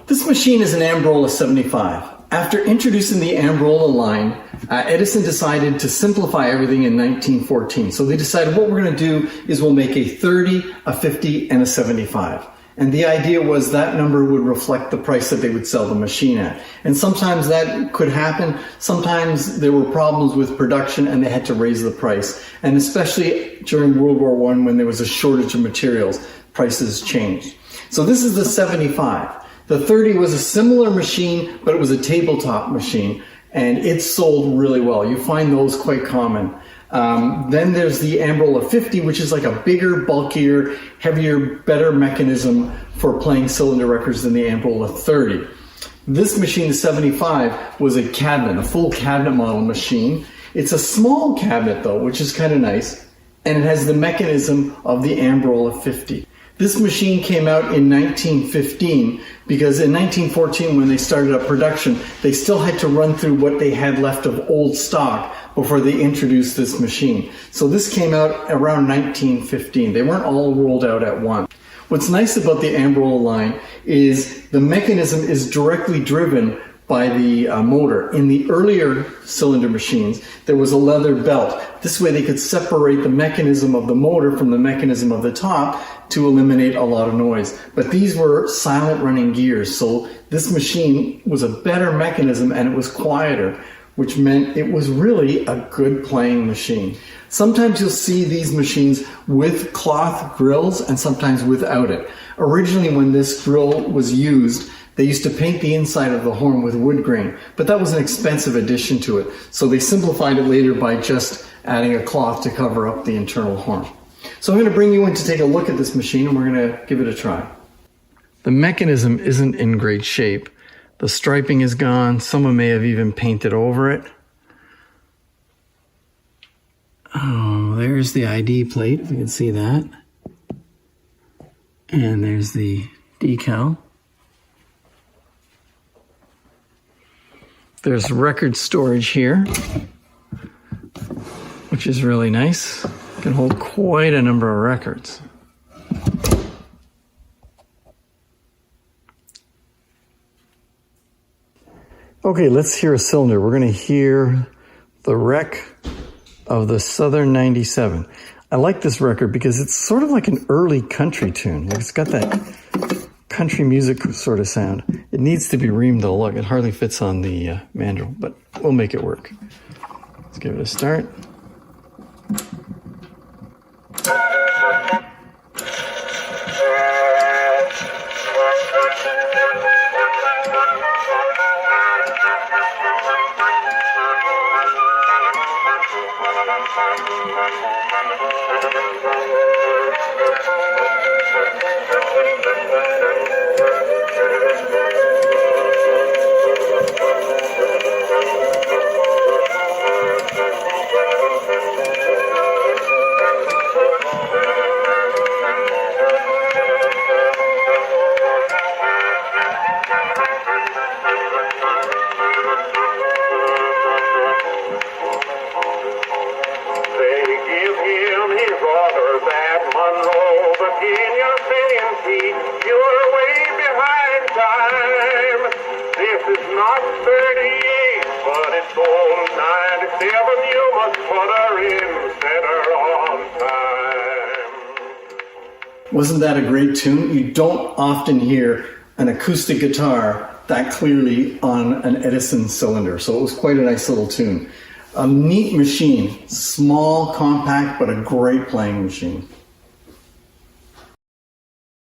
This machine is an Amberola 75. After introducing the Amberola line, Edison decided to simplify everything in 1914. So they decided what we're going to do is we'll make a 30, a 50, and a 75. And the idea was that number would reflect the price that they would sell the machine at. And sometimes that could happen. Sometimes there were problems with production and they had to raise the price. And especially during World War I, when there was a shortage of materials, prices changed. So this is the 75. The 30 was a similar machine, but it was a tabletop machine, and it sold really well. You find those quite common. Then there's the Amberola 50, which is like a bigger, bulkier, heavier, better mechanism for playing cylinder records than the Amberola 30. This machine, the 75, was a cabinet, a full cabinet model machine. It's a small cabinet though, which is kind of nice, and it has the mechanism of the Amberola 50. This machine came out in 1915 because in 1914, when they started up production, they still had to run through what they had left of old stock before they introduced this machine. So this came out around 1915. They weren't all rolled out at once. What's nice about the Amberola line is the mechanism is directly driven by the motor. In the earlier cylinder machines, there was a leather belt. This way they could separate the mechanism of the motor from the mechanism of the top to eliminate a lot of noise. But these were silent running gears, so this machine was a better mechanism and it was quieter, which meant it was really a good playing machine. Sometimes you'll see these machines with cloth grills and sometimes without it. Originally, when this grill was used, they used to paint the inside of the horn with wood grain, but that was an expensive addition to it. So they simplified it later by just adding a cloth to cover up the internal horn. So I'm going to bring you in to take a look at this machine and we're going to give it a try. The mechanism isn't in great shape. The striping is gone. Someone may have even painted over it. Oh, there's the ID plate, if you can see that. And there's the decal. There's record storage here, which is really nice. It can hold quite a number of records. Okay, let's hear a cylinder. We're going to hear the wreck of the Southern 97. I like this record because it's sort of like an early country tune. It's got that country music sort of sound. It needs to be reamed though. Look, it hardly fits on the mandrel, but we'll make it work. Let's give it a start. Wasn't that a great tune? You don't often hear an acoustic guitar that clearly on an Edison cylinder, so it was quite a nice little tune. A neat machine, small, compact, but a great playing machine.